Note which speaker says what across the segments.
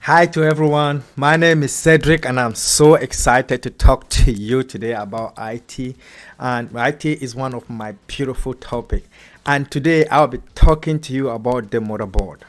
Speaker 1: Hi to everyone. My name is Cedric, and I'm so excited to talk to you today about IT. And IT is one of my beautiful topic. And today I'll be talking to you about the motherboard.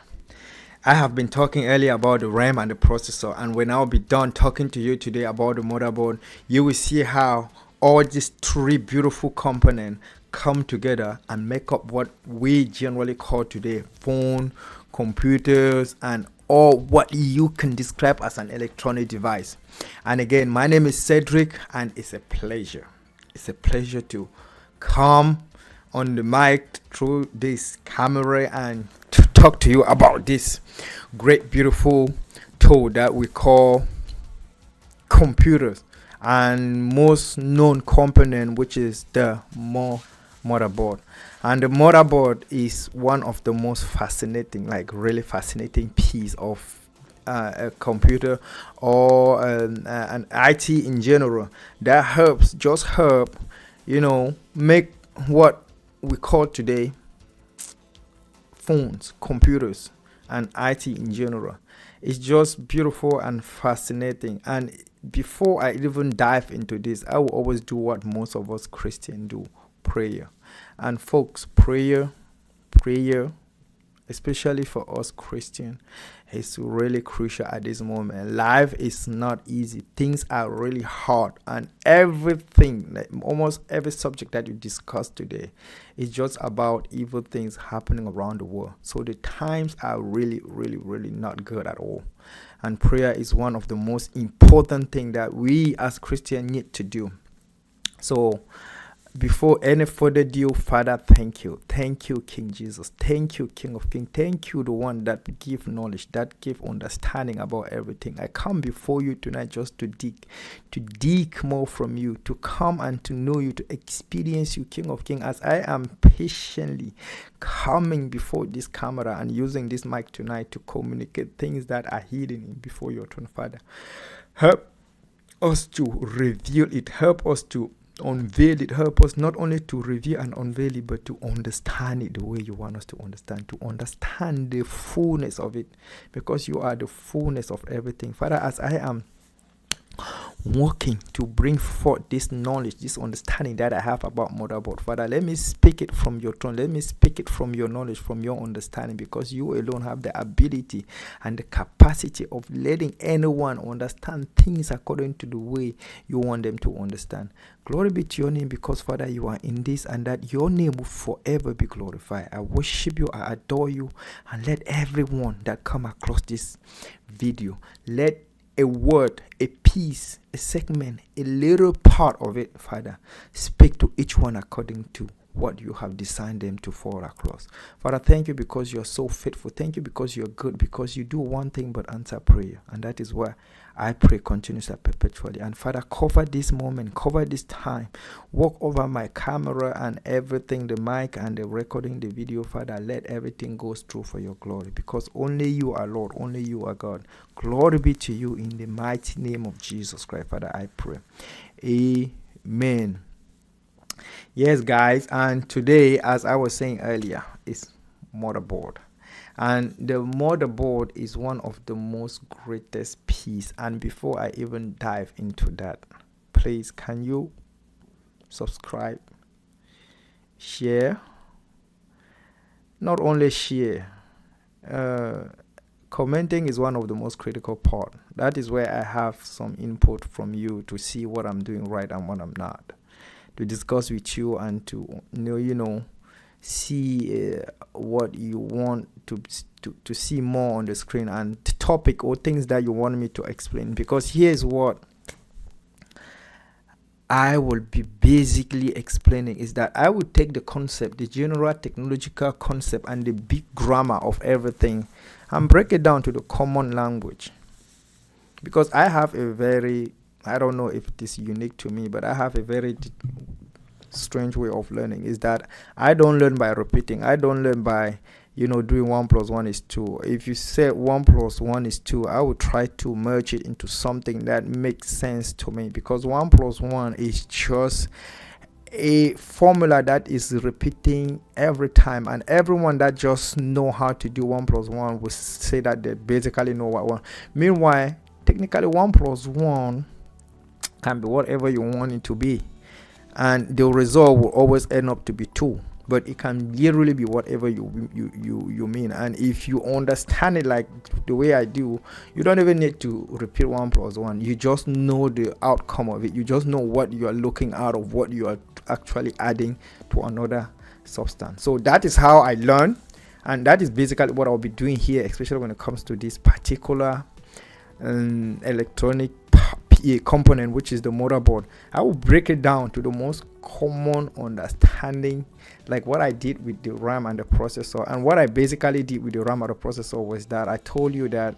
Speaker 1: I have been talking earlier about the RAM and the processor, and when I'll be done talking to you today about the motherboard, you will see how all these three beautiful components come together and make up what we generally call today phone, computers, and all what you can describe as an electronic device. And again, my name is Cedric, and it's a pleasure. It's a pleasure to come on the mic through this camera and to talk to you about this great, beautiful tool that we call computers and most known component, which is the motherboard. And the motherboard is one of the most fascinating, like really fascinating piece of a computer or an IT in general that help make what we call today phones, computers, and IT in general. It's just beautiful and fascinating. And before I even dive into this, I will always do what most of us Christians do: prayer. And folks, prayer, especially for us Christian, is really crucial at this moment. Life is not easy. Things are really hard, and everything, like almost every subject that you discuss today, is just about evil things happening around the world. So the times are really, really, really not good at all. And prayer is one of the most important thing that we as Christians need to do. So before any further ado, Father, thank you. Thank you, King Jesus. Thank you, King of Kings. Thank you, the one that give knowledge, that give understanding about everything. I come before you tonight just to dig more from you, to come and to know you, to experience you, King of Kings, as I am patiently coming before this camera and using this mic tonight to communicate things that are hidden before your throne, Father. Help us to reveal it. Help us to unveil it. Help us not only to reveal and unveil it, but to understand it the way you want us to understand the fullness of it, because you are the fullness of everything. Father, as I am working to bring forth this knowledge, this understanding that I have about motherboard, Father, let me speak it from your throne. Let me speak it from your knowledge, from your understanding, because you alone have the ability and the capacity of letting anyone understand things according to the way you want them to understand. Glory be to your name, because Father, you are in this, and that your name will forever be glorified. I worship you, I adore you, and let everyone that come across this video, let a word, a piece, a segment, a little part of it, Father, speak to each one according to what you have designed them to fall across. Father, thank you because you're so faithful. Thank you because you're good, because you do one thing but answer prayer. And that is why I pray continuously, perpetually. And Father, cover this moment, cover this time. Walk over my camera and everything, the mic and the recording, the video, Father. Let everything go through for your glory, because only you are Lord, only you are God. Glory be to you in the mighty name of Jesus Christ, Father, I pray. Amen. Yes, guys, and today, as I was saying earlier, is motherboard. And the motherboard is one of the most greatest piece. And before I even dive into that, please, can you subscribe, share? Not only share, commenting is one of the most critical part. That is where I have some input from you to see what I'm doing right and what I'm not, to discuss with you and to see what you want to see more on the screen, and topic or things that you want me to explain. Because here's what I will be basically explaining, is that I would take the concept, the general technological concept and the big grammar of everything, and break it down to the common language. Because I have a very, I don't know if it is unique to me, but I have a very strange way of learning, is that I don't learn by repeating. I don't learn by doing 1 plus 1 is 2. If you say 1 plus 1 is 2, I would try to merge it into something that makes sense to me, because 1 plus 1 is just a formula that is repeating every time, and everyone that just know how to do 1 plus 1 will say that they basically know what 1. Meanwhile, technically 1 plus 1 can be whatever you want it to be, and the result will always end up to be 2, but it can literally be whatever you mean. And if you understand it like the way I do, you don't even need to repeat 1 plus 1. You just know the outcome of it. You just know what you are looking out of, what you are actually adding to another substance. So that is how I learn, and that is basically what I'll be doing here, especially when it comes to this particular electronic component, which is the motherboard. I will break it down to the most common understanding, like what I did with the RAM and the processor. And what I basically did with the RAM and the processor was that I told you that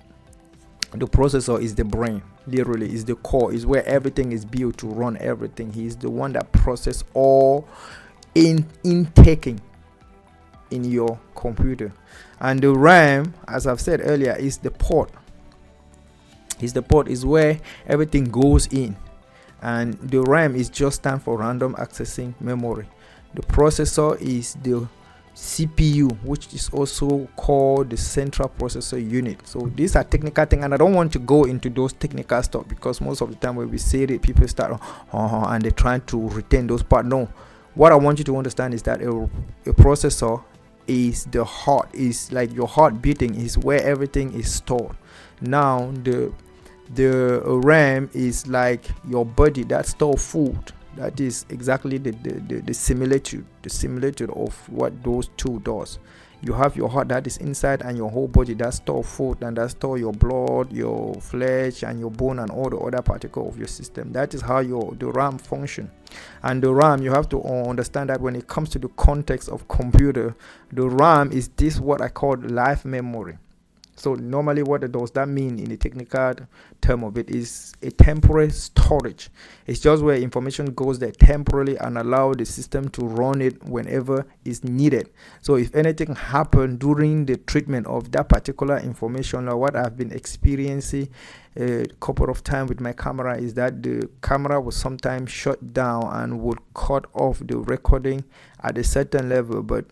Speaker 1: the processor is the brain, literally is the core, is where everything is built to run everything. He's the one that process all intaking in your computer. And the RAM, as I've said earlier, is the port. Is where everything goes in, and the RAM is just stand for random accessing memory. The processor is the CPU, which is also called the central processor unit. So these are technical things, and I don't want to go into those technical stuff, because most of the time when we say it, people start and they're trying to retain those parts. No, what I want you to understand is that a processor is the heart, is like your heart beating, is where everything is stored. Now the RAM is like your body that store food. That is exactly the similitude of what those two does. You have your heart that is inside, and your whole body that store food, and that store your blood, your flesh, and your bone, and all the other particles of your system. That is how the RAM function. And the RAM, you have to understand that when it comes to the context of computer, the RAM is this what I call live memory. So normally what does that mean in the technical term of it is a temporary storage. It's just where information goes there temporarily and allow the system to run it whenever is needed. So if anything happened during the treatment of that particular information, or what I've been experiencing a couple of times with my camera, is that the camera will sometimes shut down and would cut off the recording at a certain level, but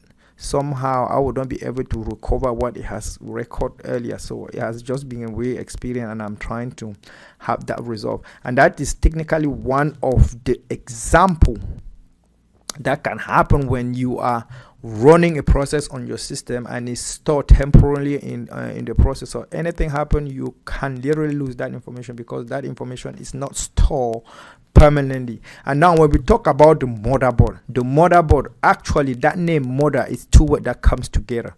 Speaker 1: somehow I would not be able to recover what it has recorded earlier. So it has just been a way experience, and I'm trying to have that resolved. And that is technically one of the example that can happen when you are running a process on your system and it's stored temporarily in the processor. Anything happen, you can literally lose that information, because that information is not stored permanently. And now when we talk about the motherboard, actually that name mother is two words that comes together.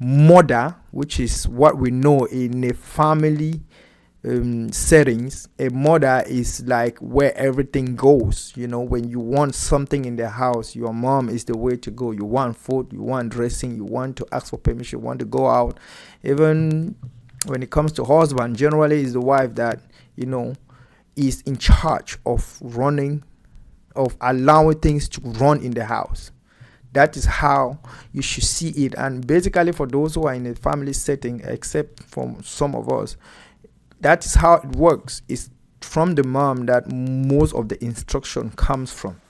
Speaker 1: Mother, which is what we know in a family settings, a mother is like where everything goes. You know, when you want something in the house, your mom is the way to go. You want food, you want dressing, you want to ask for permission, you want to go out. Even when it comes to husband, generally is the wife that, you know, is in charge of allowing things to run in the house. That is how you should see it. And basically for those who are in a family setting, except for some of us, that is how it works. It's from the mom that most of the instruction comes from.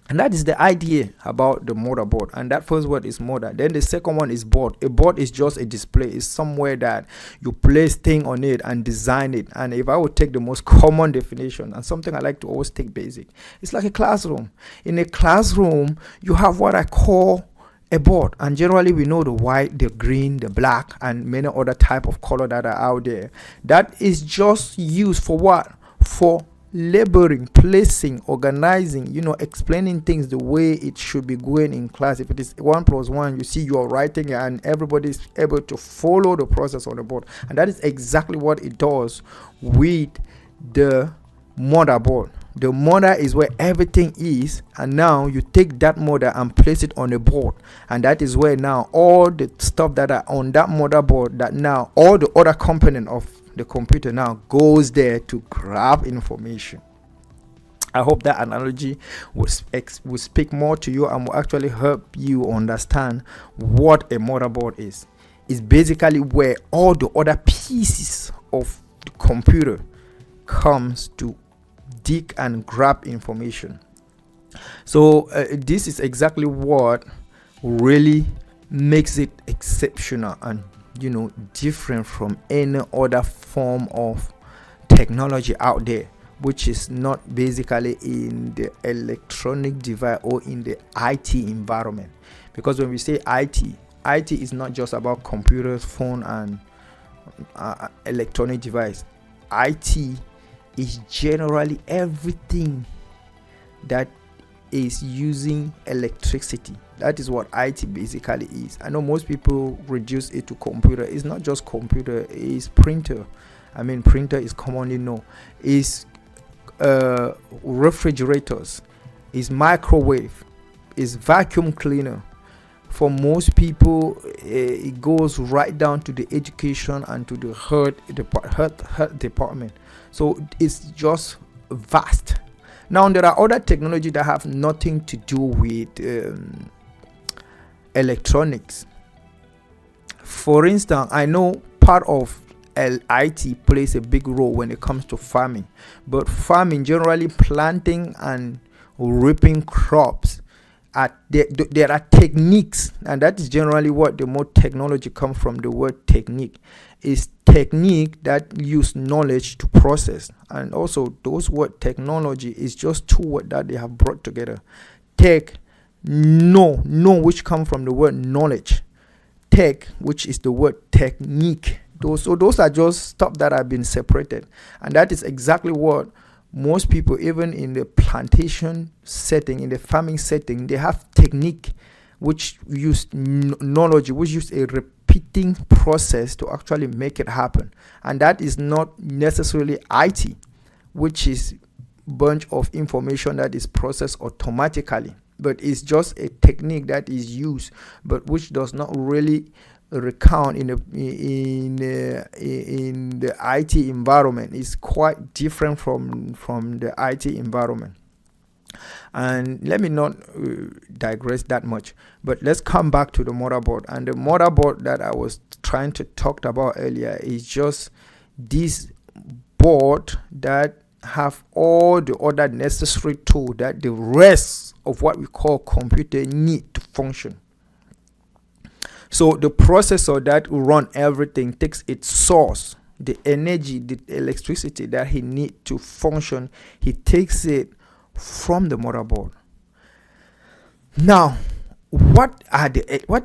Speaker 1: And that is the idea about the motherboard. And that first word is mother. Then the second one is board. A board is just a display. It's somewhere that you place things on it and design it. And if I would take the most common definition, and something I like to always take basic, it's like a classroom. In a classroom, you have what I call a board, and generally we know the white, the green, the black, and many other type of color that are out there. That is just used for what? For labeling, placing, organizing, you know, explaining things the way it should be going in class. If it is 1 plus 1, you see you're writing and everybody is able to follow the process on the board. And that is exactly what it does with the motherboard. The mother is where everything is, and now you take that mother and place it on a board, and that is where now all the stuff that are on that motherboard, that now all the other component of the computer now goes there to grab information. I hope that analogy will speak more to you and will actually help you understand what a motherboard is. It's basically where all the other pieces of the computer comes to dig and grab information. So this is exactly what really makes it exceptional and different from any other form of technology out there, which is not basically in the electronic device or in the IT environment. Because when we say IT is not just about computers, phone, and electronic device. IT is generally everything that is using electricity. That is what IT basically is. I know most people reduce it to computer. It's not just computer, it's printer. I mean, printer is commonly known. It's refrigerators, is microwave, is vacuum cleaner. For most people, it goes right down to the education and to the health department. So it's just vast. Now there are other technology that have nothing to do with electronics. For instance, I know part of IT plays a big role when it comes to farming, but farming, generally planting and reaping crops, there are techniques, and that is generally what the more technology comes from. The word technique is technique that use knowledge to process, and also those word technology is just two words that they have brought together. Tech, know which come from the word knowledge. Tech, which is the word technique. Those are just stuff that have been separated, and that is exactly what most people, even in the plantation setting, in the farming setting, they have technique which use knowledge, which use a repeating process to actually make it happen. And that is not necessarily IT, which is bunch of information that is processed automatically, but it's just a technique that is used, but which does not really recount in the IT environment. Is quite different from the IT environment. And let me not digress that much, but let's come back to the motherboard. And the motherboard that I was trying to talk about earlier is just this board that have all the other necessary tools that the rest of what we call computer need to function. So the processor that will run everything takes its source, the energy, the electricity that he needs to function. He takes it from the motherboard. Now, what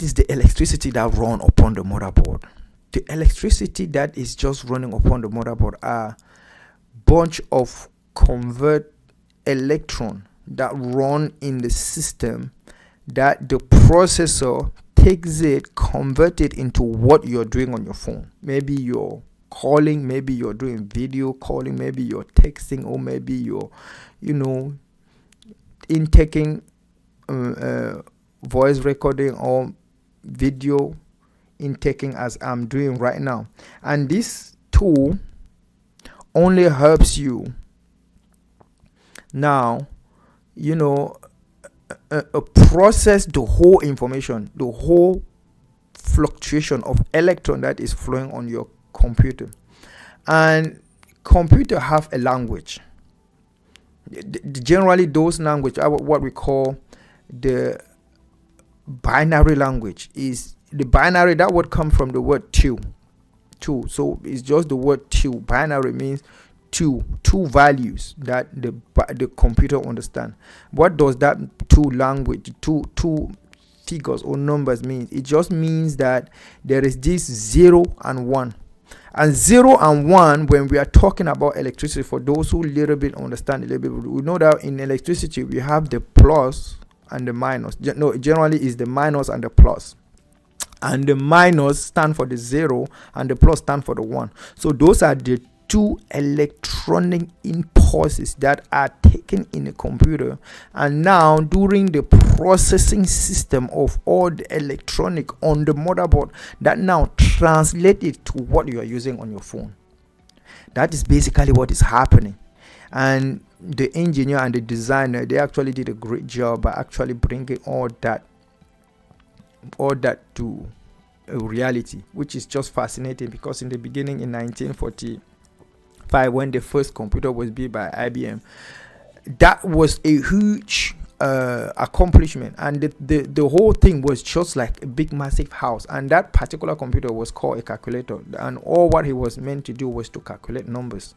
Speaker 1: is the electricity that run upon the motherboard? The electricity that is just running upon the motherboard are bunch of convert electron that run in the system, that the processor takes it, convert it into what you're doing on your phone. Maybe you're calling, maybe you're doing video calling, maybe you're texting, or maybe you're intaking voice recording or video intaking, as I'm doing right now. And this tool only helps you now process the whole information, the whole fluctuation of electron that is flowing on your computer. And computer have a language. Generally, those language are what we call the binary language. Is the binary, that would come from the word two. So it's just the word two. Binary means two values that the computer understand. What does that two language, two figures or numbers mean? It just means that there is this 0 and 1. And 0 and 1, when we are talking about electricity, for those who little bit understand a little bit, we know that in electricity we have the plus and the minus. No, generally is the minus and the plus. And the minus stand for the 0 and the plus stand for the 1. So those are the two electronic impulses that are taken in a computer, and now during the processing system of all the electronic on the motherboard, that now translate it to what you are using on your phone. That is basically what is happening. And the engineer and the designer, they actually did a great job by actually bringing all that to a reality, which is just fascinating. Because in the beginning, in 1945, when the first computer was built by IBM, that was a huge accomplishment, and the whole thing was just like a big massive house, and that particular computer was called a calculator, and all what he was meant to do was to calculate numbers.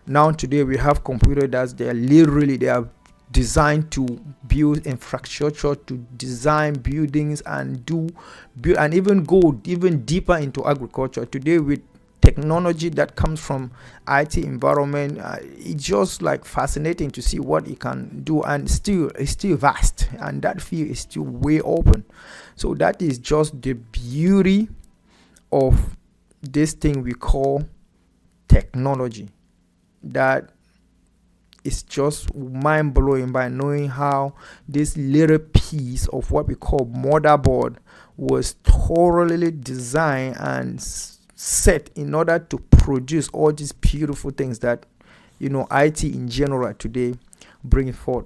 Speaker 1: Now today we have computers that they are designed to build infrastructure, to design buildings, and build and even go even deeper into agriculture. Today, with technology that comes from IT environment, it's just like fascinating to see what it can do, and it's still vast, and that field is still way open. So that is just the beauty of this thing we call technology, that is just mind-blowing by knowing how this little piece of what we call motherboard was thoroughly designed and set in order to produce all these beautiful things that IT in general today bring forth.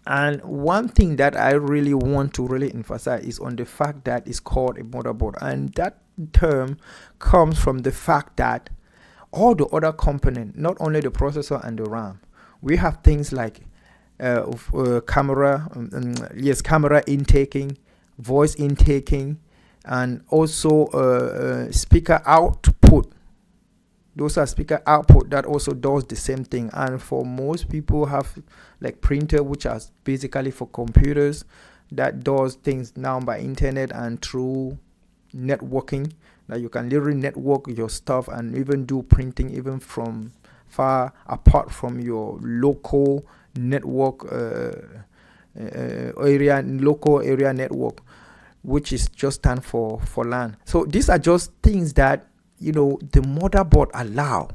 Speaker 1: And one thing that I really want to really emphasize is on the fact that it's called a motherboard, and that term comes from the fact that all the other components, not only the processor and the RAM, we have things like camera intaking, voice intaking, and also speaker output. Those are speaker output that also does the same thing. And for most people have like printer, which are basically for computers, that does things now by internet and through networking, that you can literally network your stuff and even do printing even from far apart from your local network local area network, which is just stand for LAN. So these are just things that the motherboard allow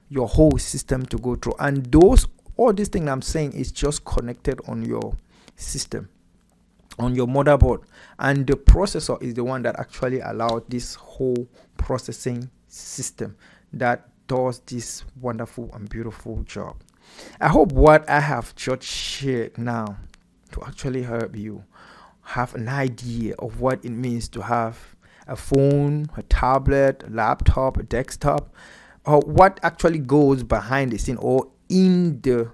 Speaker 1: your whole system to go through, and all these things I'm saying is just connected on your system, on your motherboard, and the processor is the one that actually allows this whole processing system that does this wonderful and beautiful job. I hope what I have just shared now to actually help you have an idea of what it means to have a phone, a tablet, a laptop, a desktop, or what actually goes behind the scene or in the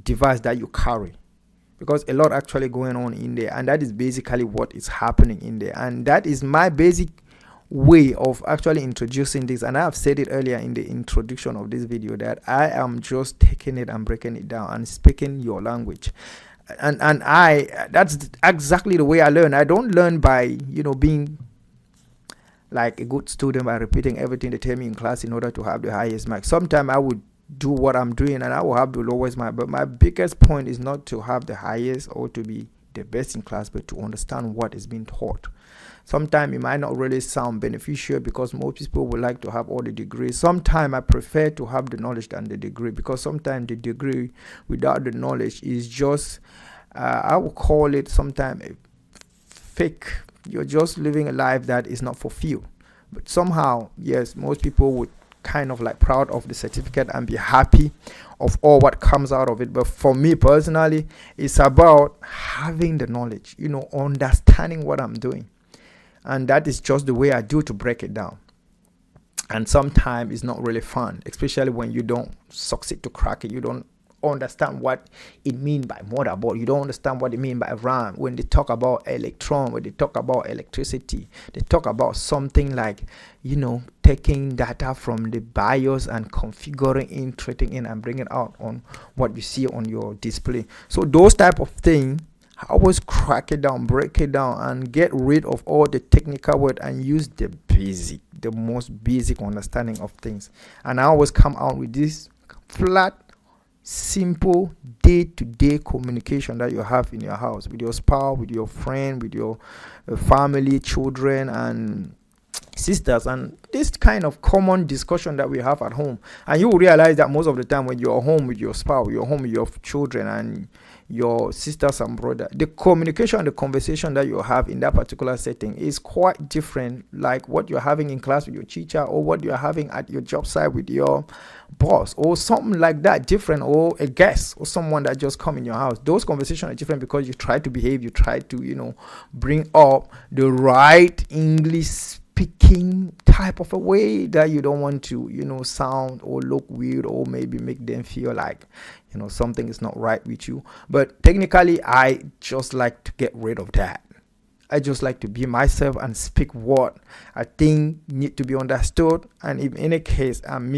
Speaker 1: device that you carry, because a lot actually going on in there, and that is basically what is happening in there. And that is my basic way of actually introducing this, and I have said it earlier in the introduction of this video that I am just taking it and breaking it down and speaking your language. And that's exactly the way I learn. I don't learn by being like a good student by repeating everything they tell me in class in order to have the highest mark. Sometimes I would do what I'm doing and I will have the lowest mark, but my biggest point is not to have the highest or to be the best in class, but to understand what is being taught. Sometimes it might not really sound beneficial because most people would like to have all the degrees. Sometimes I prefer to have the knowledge than the degree, because sometimes the degree without the knowledge is just, I would call it sometimes fake. You're just living a life that is not fulfilled. But somehow, yes, most people would kind of like proud of the certificate and be happy of all what comes out of it. But for me personally, it's about having the knowledge, understanding what I'm doing. And that is just the way I do to break it down. And sometimes it's not really fun, especially when you don't succeed to crack it. You don't understand what it means by motherboard. You don't understand what it means by RAM. When they talk about electron, when they talk about electricity, they talk about something like, taking data from the BIOS and configuring in, trading in, and bringing it out on what you see on your display. So those type of things, I always crack it down, break it down, and get rid of all the technical word and use the most basic understanding of things. And I always come out with this flat, simple, day-to-day communication that you have in your house with your spouse, with your friend, with your family, children, and sisters, and this kind of common discussion that we have at home. And you will realize that most of the time when you're home with your spouse, you're home with your children and your sisters and brother, the communication, the conversation that you have in that particular setting is quite different, like what you're having in class with your teacher, or what you're having at your job site with your boss, or something like that, different, or a guest, or someone that just come in your house. Those conversations are different because you try to behave, you try to bring up the right English speaking type of a way that you don't want to, sound or look weird, or maybe make them feel like, something is not right with you. But technically, I just like to get rid of that. I just like to be myself and speak what I think need to be understood. And if in any case I'm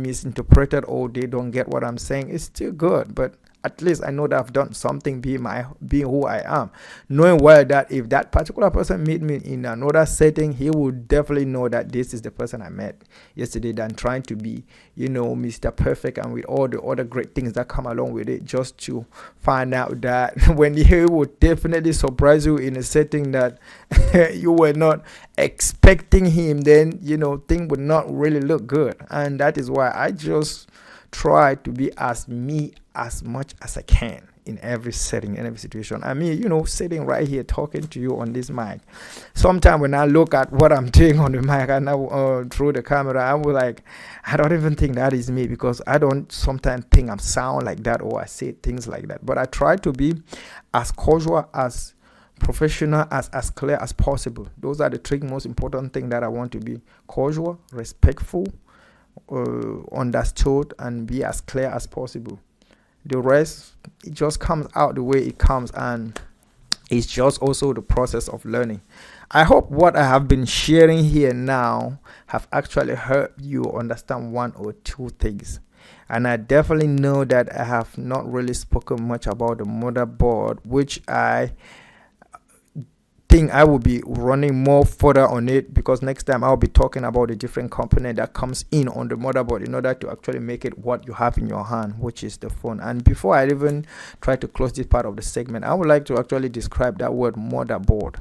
Speaker 1: misinterpreted, or they don't get what I'm saying, it's still good. But at least I know that I've done something being who I am. Knowing well that if that particular person meet me in another setting, he will definitely know that this is the person I met yesterday, than trying to be, Mr. Perfect and with all the other great things that come along with it, just to find out that when he would definitely surprise you in a setting that you were not expecting him, then, thing would not really look good. And that is why I just try to be as me as much as I can in every setting, in every situation. I mean, sitting right here talking to you on this mic. Sometimes when I look at what I'm doing on the mic and now through the camera, I will like, I don't even think that is me, because I don't sometimes think I sound like that or I say things like that. But I try to be as casual, as professional, as clear as possible. Those are the three most important things that I want to be: casual, respectful, understood, and be as clear as possible. The rest, it just comes out the way it comes, and it's just also the process of learning. I hope what I have been sharing here now have actually helped you understand one or two things. And I definitely know that I have not really spoken much about the motherboard, which I think I will be running more further on it, because next time I'll be talking about the different component that comes in on the motherboard in order to actually make it what you have in your hand, which is the phone. And before I even try to close this part of the segment, I would like to actually describe that word motherboard.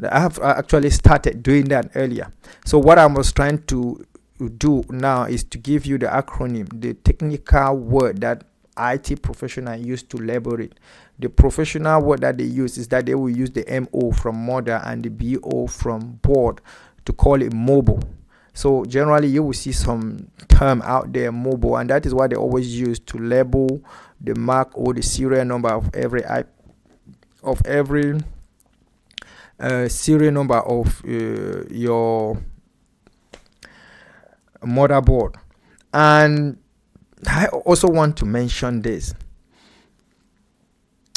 Speaker 1: I have actually started doing that earlier. So what I was trying to do now is to give you the acronym, the technical word that IT professional use to label it. The professional word that they use is that they will use the MO from mother and the BO from board to call it mobile. So generally you will see some term out there, mobile, and that is what they always use to label the mark or the serial number of every serial number of your motherboard. And I also want to mention this.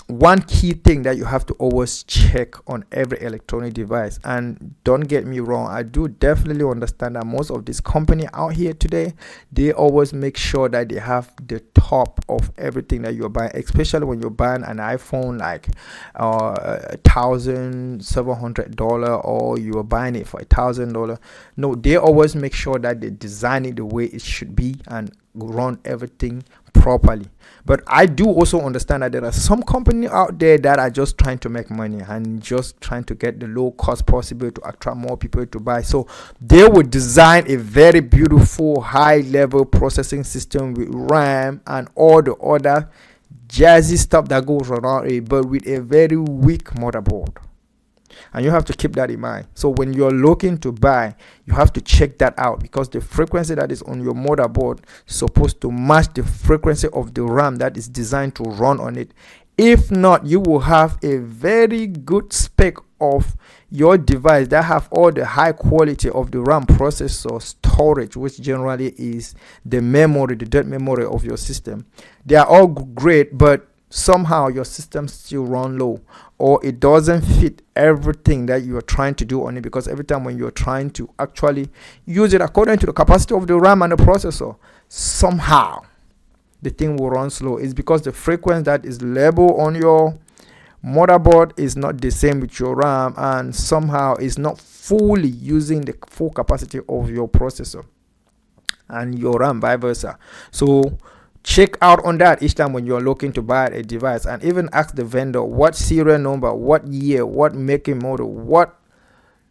Speaker 1: One key thing that you have to always check on every electronic device, and don't get me wrong, I do definitely understand that most of this company out here today, they always make sure that they have the top of everything that you're buying, especially when you're buying an iPhone like $1,700, or you're buying it for $1,000. No, they always make sure that they design it the way it should be and run everything properly. But I do also understand that there are some companies out there that are just trying to make money and just trying to get the low cost possible to attract more people to buy. So they would design a very beautiful high level processing system with RAM and all the other jazzy stuff that goes around it, but with a very weak motherboard. And you have to keep that in mind. So when you're looking to buy, you have to check that out, because the frequency that is on your motherboard is supposed to match the frequency of the RAM that is designed to run on it. If not, you will have a very good spec of your device that have all the high quality of the RAM processor storage, which generally is the memory, the dead memory of your system. They are all great, but somehow your system still run low, or it doesn't fit everything that you are trying to do on it, because every time when you're trying to actually use it according to the capacity of the RAM and the processor, somehow the thing will run slow. It's because the frequency that is labeled on your motherboard is not the same with your RAM, and somehow it's not fully using the full capacity of your processor and your RAM, vice versa. So check out on that each time when you're looking to buy a device, and even ask the vendor what serial number, what year, what make and model, what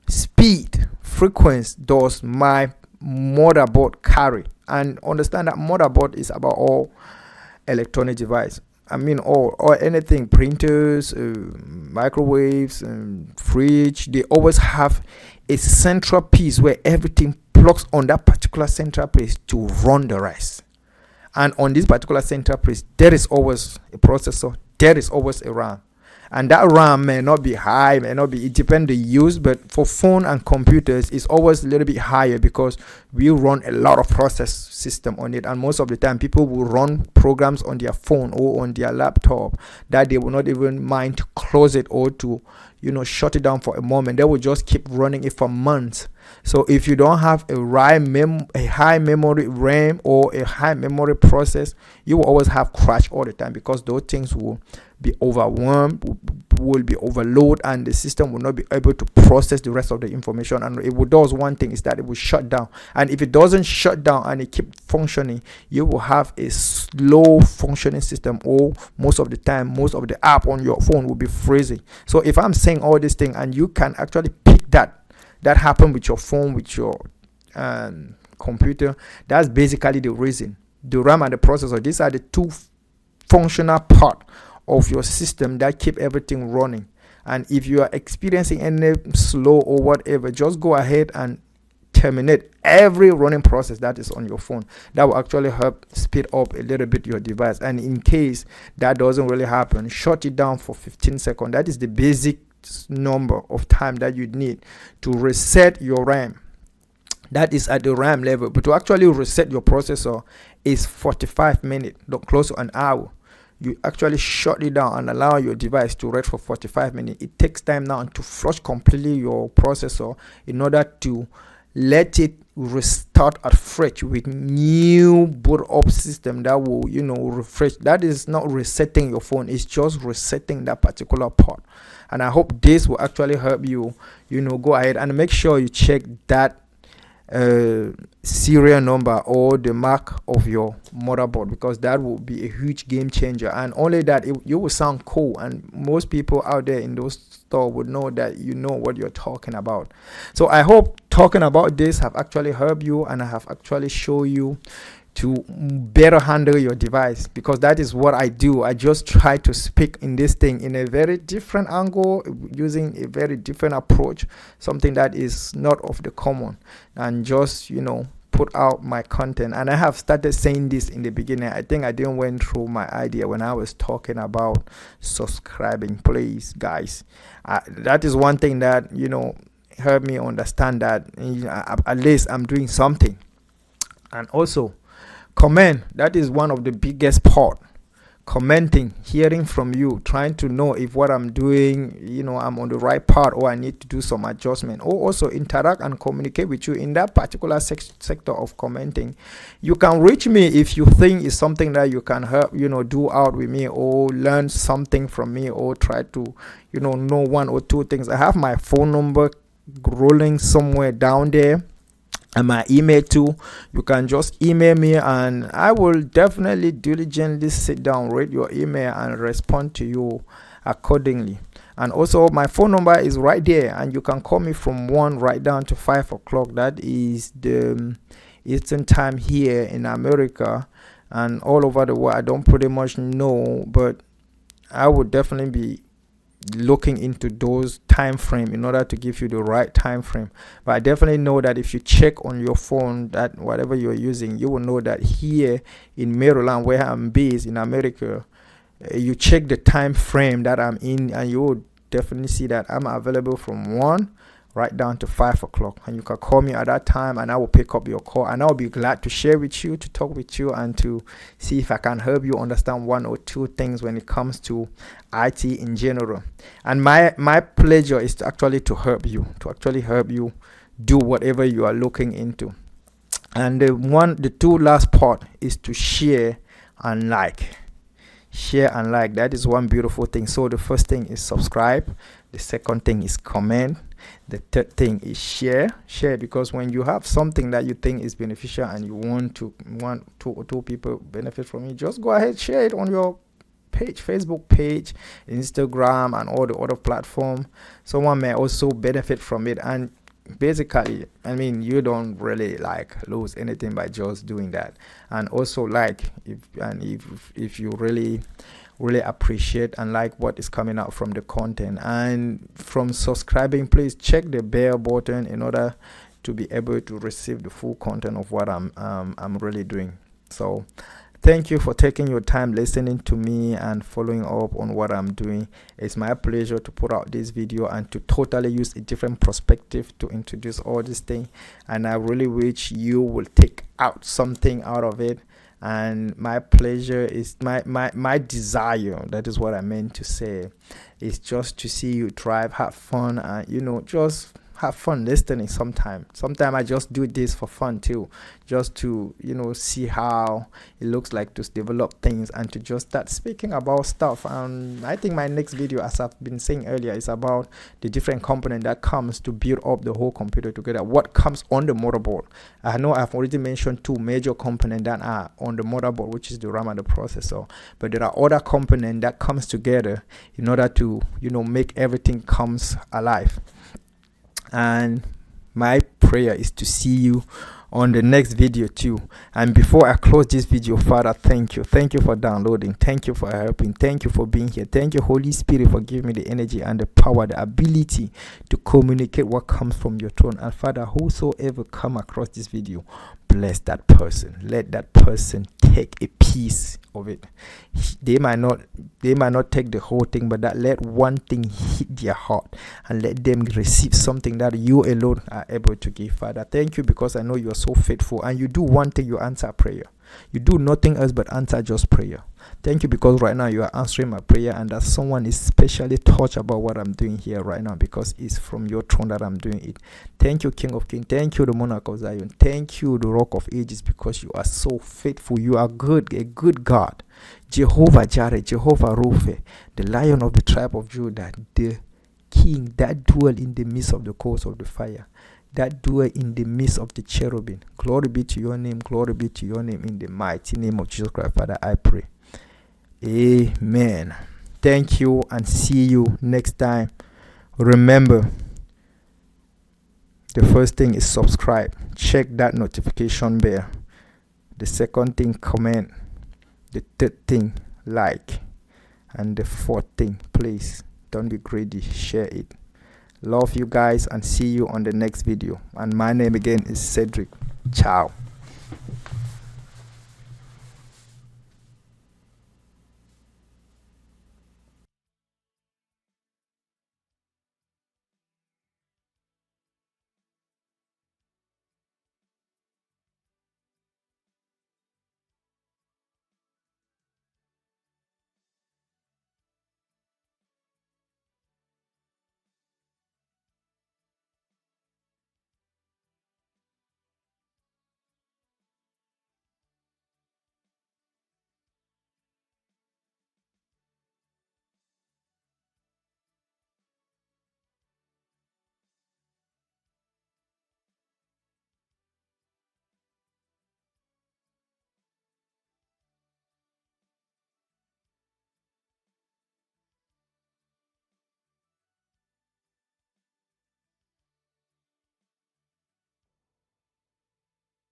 Speaker 1: speed, frequency does my motherboard carry, and understand that motherboard is about all electronic device. I mean all or anything, printers, microwaves, fridge. They always have a central piece where everything plugs on that particular central place to run the rest. And on this particular center place, there is always a processor, there is always a RAM. and that RAM may not be high, may not be, it depends the use, but for phone and computers it's always a little bit higher because we run a lot of process system on it, and most of the time people will run programs on their phone or on their laptop that they will not even mind to close it or to shut it down for a moment. They will just keep running it for months. So if you don't have a high memory RAM or a high memory process, you will always have crash all the time because those things will be overwhelmed, will be overloaded, and the system will not be able to process the rest of the information. And it will does one thing is that it will shut down. And if it doesn't shut down and it keep functioning, you will have a slow functioning system, or most of the time, most of the app on your phone will be freezing. So if I'm saying all these things and you can actually pick that happen with your phone, with your computer, that's basically the reason. The RAM and the processor, these are the two functional part of your system that keep everything running. And if you are experiencing any slow or whatever, just go ahead and terminate every running process that is on your phone. That will actually help speed up a little bit your device. And in case that doesn't really happen, shut it down for 15 seconds. That is the basic number of time that you need to reset your RAM. That is at the RAM level, but to actually reset your processor is 45 minutes, close to an hour. You actually shut it down and allow your device to rest for 45 minutes. It takes time now to flush completely your processor in order to let it restart afresh with new boot up system that will refresh. That is not resetting your phone, it's just resetting that particular part. And I hope this will actually help you go ahead and make sure you check that serial number or the mark of your motherboard, because that will be a huge game changer. And only that, you will sound cool, and most people out there in those stores would know that you know what you're talking about. So I hope talking about this have actually helped you, and I have actually shown you to better handle your device, because that is what I do. I just try to speak in this thing in a very different angle, using a very different approach, something that is not of the common, and just put out my content. And I have started saying this in the beginning. I think I didn't went through my idea when I was talking about subscribing. Please, guys, that is one thing that helped me understand that at least I'm doing something. And also comment. That is one of the biggest part. Commenting, hearing from you, trying to know if what I'm doing, I'm on the right path, or I need to do some adjustment, or also interact and communicate with you in that particular sector of commenting. You can reach me if you think it's something that you can help, do out with me, or learn something from me, or try to, know one or two things. I have my phone number rolling somewhere down there, and my email too. You can just email me, and I will definitely diligently sit down, read your email, and respond to you accordingly. And also my phone number is right there, and you can call me from 1 right down to 5 o'clock. That is the Eastern time here in America, and all over the world I don't pretty much know, but I would definitely be looking into those time frame in order to give you the right time frame. But I definitely know that if you check on your phone, that whatever you're using, you will know that here in Maryland, where I'm based in America, you check the time frame that I'm in, and you will definitely see that I'm available from 1 right down to 5 o'clock, and you can call me at that time, and I will pick up your call, and I'll be glad to share with you, to talk with you, and to see if I can help you understand one or two things when it comes to IT in general. And my pleasure is to actually help you do whatever you are looking into. And the two last part is to share and like. That is one beautiful thing. So the first thing is subscribe, the second thing is comment, the third thing is share, because when you have something that you think is beneficial and you want two people benefit from it, just go ahead, share it on your page, Facebook page, Instagram, and all the other platforms. Someone may also benefit from it, and basically, you don't really lose anything by just doing that. And also if you really appreciate and like what is coming out from the content, and from subscribing, please check the bell button in order to be able to receive the full content of what I'm really doing. So Thank you for taking your time listening to me and following up on what I'm doing. It's my pleasure to put out this video and to totally use a different perspective to introduce all this thing. And I really wish you will take out something out of it. And my pleasure is my desire, that is what I meant to say, is just to see you thrive, have fun, and just have fun listening. Sometimes I just do this for fun too, just to see how it looks like to develop things and to just start speaking about stuff. And I think my next video, as I've been saying earlier, is about the different component that comes to build up the whole computer together, what comes on the motherboard. I know I've already mentioned two major components that are on the motherboard, which is the RAM and the processor, but there are other components that comes together in order to make everything comes alive. And my prayer is to see you on the next video too. And before I close this video, Father, thank you for downloading, thank you for helping, thank you for being here, thank you, Holy Spirit, for giving me the energy and the power, the ability to communicate what comes from your throne. And Father, whosoever come across this video, bless that person, let that person take a piece of it. They might not take the whole thing, but that let one thing hit their heart and let them receive something that you alone are able to give. Father, thank you, because I know you are so faithful, and you do one thing: you answer prayer. You do nothing else but answer just prayer. Thank you, because right now you are answering my prayer, and that someone is specially touched about what I'm doing here right now, because it's from your throne that I'm doing it. Thank you, King of Kings. Thank you, the Monarch of Zion. Thank you, the Rock of Ages, because you are so faithful. You are good, a good God. Jehovah Jireh, Jehovah Rophe, the Lion of the tribe of Judah, the King that dwell in the midst of the coals of the fire, that dwell in the midst of the cherubim. Glory be to your name, glory be to your name, in the mighty name of Jesus Christ, Father, I pray. Amen. Thank you, and see you next time. Remember, the first thing is subscribe. Check that notification bell. The second thing, comment. The third thing, like. And the fourth thing, please don't be greedy, share it. Love you guys, and see you on the next video. And my name again is Cedric. Ciao.